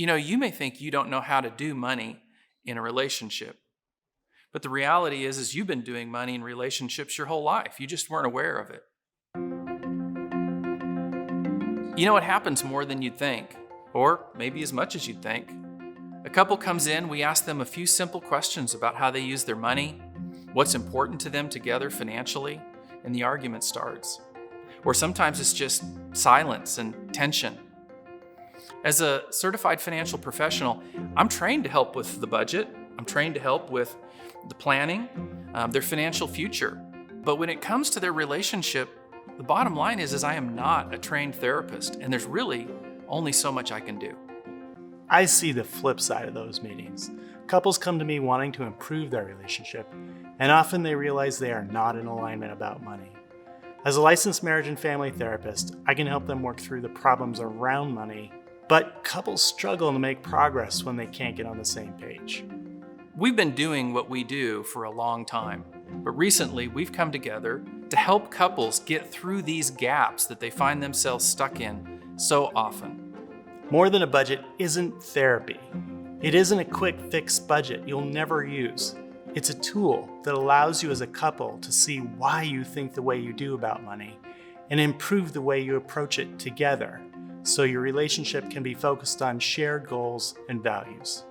You may think you don't know how to do money in a relationship. But the reality is you've been doing money in relationships your whole life. You just weren't aware of it. It happens more than you'd think, or maybe as much as you'd think. A couple comes in, we ask them a few simple questions about how they use their money, what's important to them together financially, and the argument starts. Or sometimes it's just silence and tension. As a certified financial professional, I'm trained to help with the budget. I'm trained to help with the planning, their financial future. But when it comes to their relationship, the bottom line is I am not a trained therapist, and there's really only so much I can do. I see the flip side of those meetings. Couples come to me wanting to improve their relationship, and often they realize they are not in alignment about money. As a licensed marriage and family therapist, I can help them work through the problems around money, but couples struggle to make progress when they can't get on the same page. We've been doing what we do for a long time, but recently we've come together to help couples get through these gaps that they find themselves stuck in so often. More Than a Budget isn't therapy. It isn't a quick fix budget you'll never use. It's a tool that allows you as a couple to see why you think the way you do about money and improve the way you approach it together so your relationship can be focused on shared goals and values.